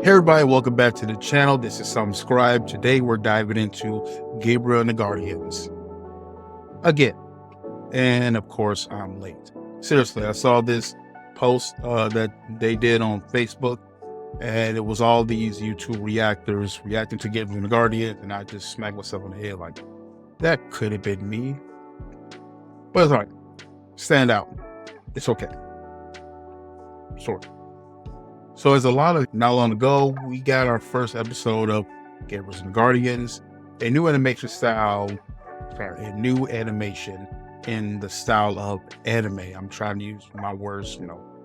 Hey everybody, welcome back to the channel. This is Subscribe. Today we're diving into Gabriel and the Guardians again. And of course, I'm late. Seriously, I saw this post that they did on Facebook, and it was all these YouTube reactors reacting to Gabriel and the Guardians, and I just smacked myself on the head like, that could have been me. But it's all right. Stand out. It's okay. Sort of. So it's not long ago, we got our first episode of Gabriel and the Guardians, a new animation in the style of anime. I'm trying to use my words,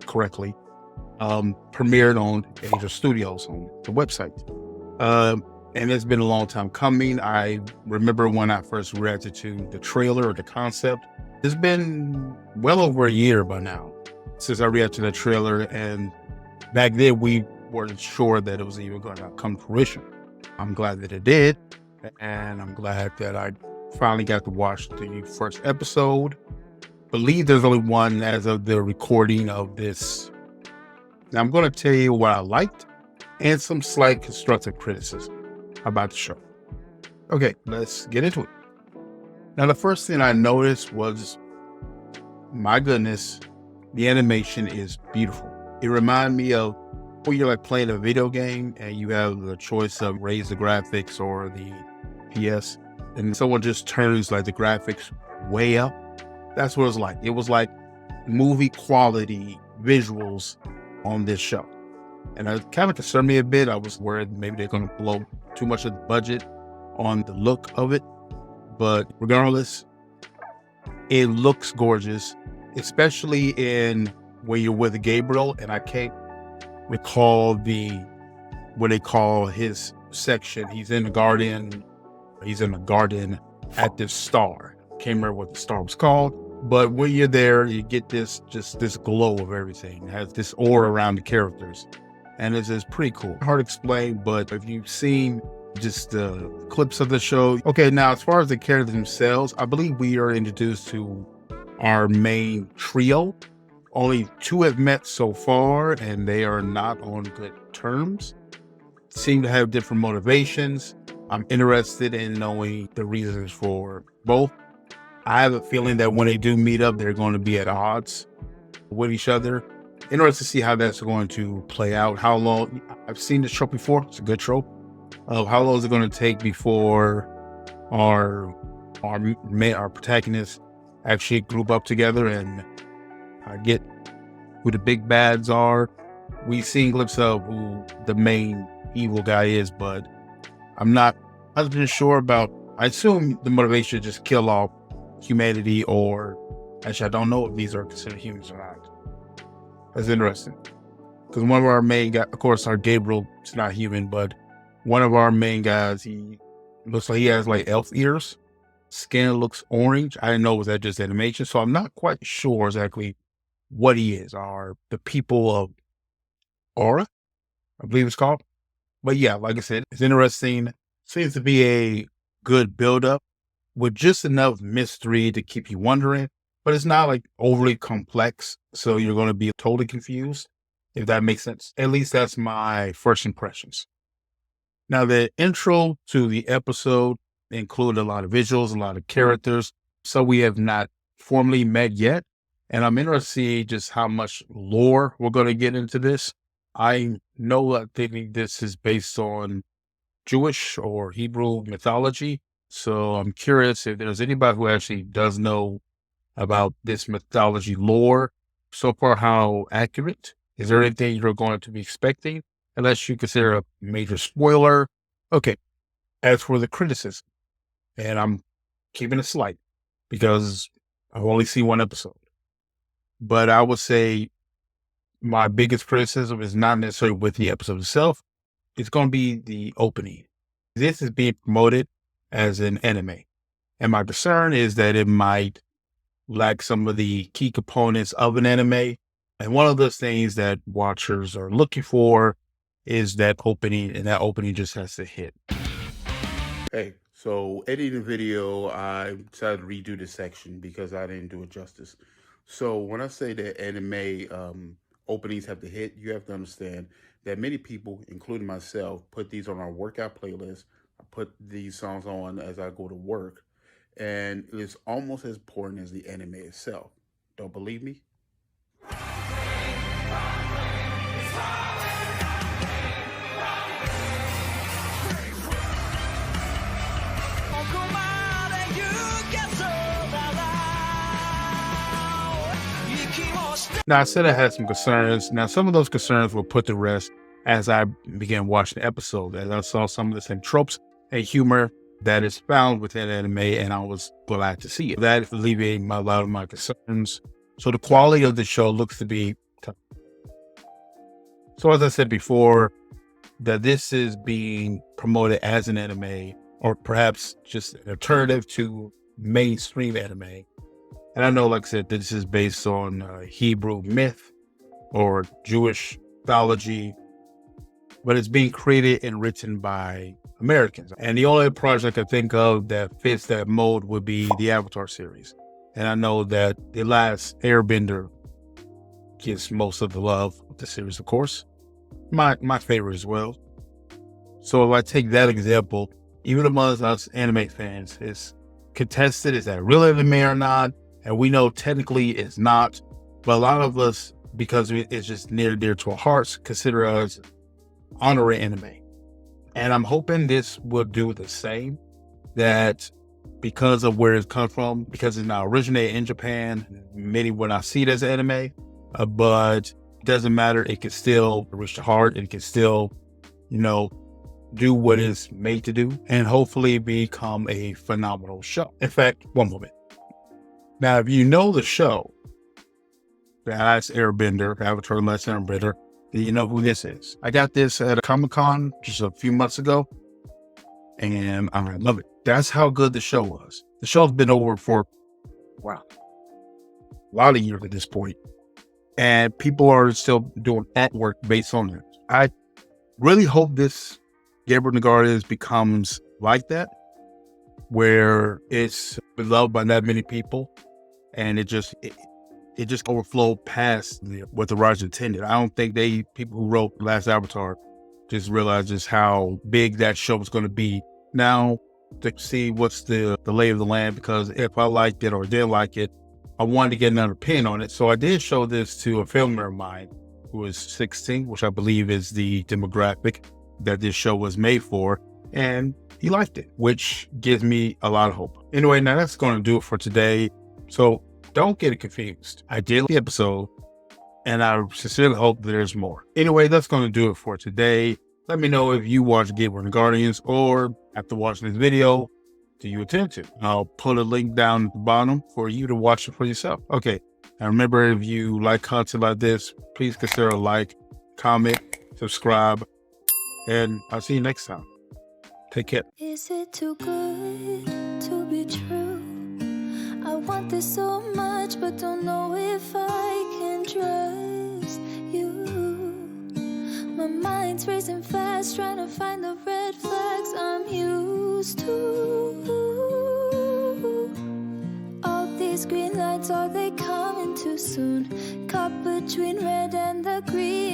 correctly. Premiered on Asia Studios on the website. And it's been a long time coming. I remember when I first reacted to the trailer or the concept. It's been well over a year by now since I reacted to the trailer, and back then we weren't sure that it was even going to come to fruition. I'm glad that it did, and I'm glad that I finally got to watch the first episode. Believe there's only one as of the recording of this. Now I'm going to tell you what I liked and some slight constructive criticism about the show. Okay, let's get into it. Now the first thing I noticed was, my goodness, the animation is beautiful. It reminded me of when you're like playing a video game and you have the choice of raise the graphics or the PS, and someone just turns like the graphics way up. That's what it was like. It was like movie quality visuals on this show. And it kind of concerned me a bit. I was worried maybe they're going to blow too much of the budget on the look of it. But regardless, it looks gorgeous, especially in when you're with Gabriel. And I can't recall what they call his section. He's in the garden at this star. Can't remember what the star was called. But when you're there, you get this glow of everything. It has this aura around the characters. And it's pretty cool. Hard to explain, but if you've seen just the clips of the show. Okay, now as far as the characters themselves, I believe we are introduced to our main trio. Only two have met so far, and they are not on good terms. Seem to have different motivations. I'm interested in knowing the reasons for both. I have a feeling that when they do meet up, they're going to be at odds with each other. Interested to see how that's going to play out. How long? I've seen this trope before. It's a good trope. How long is it going to take before our protagonists actually group up together and get who the big bads are? We've seen glimpses of who the main evil guy is, but I'm not 100% sure about. I assume the motivation is just kill off humanity, or actually I don't know if these are considered humans or not. That's interesting, because one of our main guys, of course, our Gabriel is not human, but one of our main guys, he looks like he has like elf ears. Skin looks orange. I didn't know, was that just animation? So I'm not quite sure exactly what he is. Are the people of Aura, I believe it's called. But yeah, like I said, it's interesting. Seems to be a good build-up with just enough mystery to keep you wondering, but it's not like overly complex, so you're going to be totally confused, if that makes sense. At least that's my first impressions. Now, the intro to the episode included a lot of visuals, a lot of characters, so we have not formally met yet, and I'm interested to see just how much lore we're going to get into this. I know that this is based on Jewish or Hebrew mythology, so I'm curious if there's anybody who actually does know about this mythology lore. So far, how accurate? Is there anything you're going to be expecting, unless you consider a major spoiler? Okay, as for the criticism, and I'm keeping it slight because I've only seen one episode, but I would say my biggest criticism is not necessarily with the episode itself. It's going to be the opening. This is being promoted as an anime, and my concern is that it might lack some of the key components of an anime. And one of those things that watchers are looking for is that opening, and that opening just has to hit. Hey, so editing the video, I decided to redo this section because I didn't do it justice. So when I say that anime openings have to hit, you have to understand that many people, including myself, put these on our workout playlist. I put these songs on as I go to work, and it is almost as important as the anime itself. Don't believe me? Now, I said I had some concerns. Now, some of those concerns were put to rest as I began watching the episode, as I saw some of the same tropes and humor that is found within anime, and I was glad to see it. That alleviated a lot of my concerns. So the quality of the show looks to be top. So as I said before, that this is being promoted as an anime, or perhaps just an alternative to mainstream anime. And I know, like I said, this is based on Hebrew myth or Jewish mythology, but it's being created and written by Americans. And the only project I can think of that fits that mold would be the Avatar series. And I know that The Last Airbender gets most of the love of the series, of course. My favorite as well. So if I take that example, even amongst us anime fans, it's contested, is that real anime or not? And we know technically it's not, but a lot of us, because it's just near and dear to our hearts, consider us honoring anime. And I'm hoping this will do the same, that because of where it comes from, because it's now originated in Japan, many will not see it as anime, but it doesn't matter. It can still reach the heart, and it can still, do what it's made to do, and hopefully become a phenomenal show. In fact, one moment. Now, if you know the show, The Last Airbender, Avatar: The Last Airbender, then you know who this is. I got this at a Comic-Con just a few months ago, and I love it. That's how good the show was. The show's been over for, a lot of years at this point, and people are still doing artwork based on it. I really hope this Gabriel Nagardis becomes like that, where it's beloved by that many people, and it just overflowed past what the writers intended. I don't think people who wrote Last Avatar just realized just how big that show was going to be. Now, to see what's the lay of the land, because if I liked it or didn't like it, I wanted to get another opinion on it. So I did show this to a filmer of mine who was 16, which I believe is the demographic that this show was made for, and he liked it, which gives me a lot of hope. Anyway, now that's going to do it for today. So don't get it confused. I did the episode, and I sincerely hope there's more. Anyway, that's going to do it for today. Let me know if you watch Gabriel Guardians, or after watching this video, do you intend to? I'll put a link down at the bottom for you to watch it for yourself. Okay. And remember, if you like content like this, please consider a like, comment, subscribe, and I'll see you next time. Take care. Is it too good to be true? I want this so much, but don't know if I can trust you. My mind's racing fast, trying to find the red flags I'm used to. All these green lights, are they coming too soon? Caught between red and the green.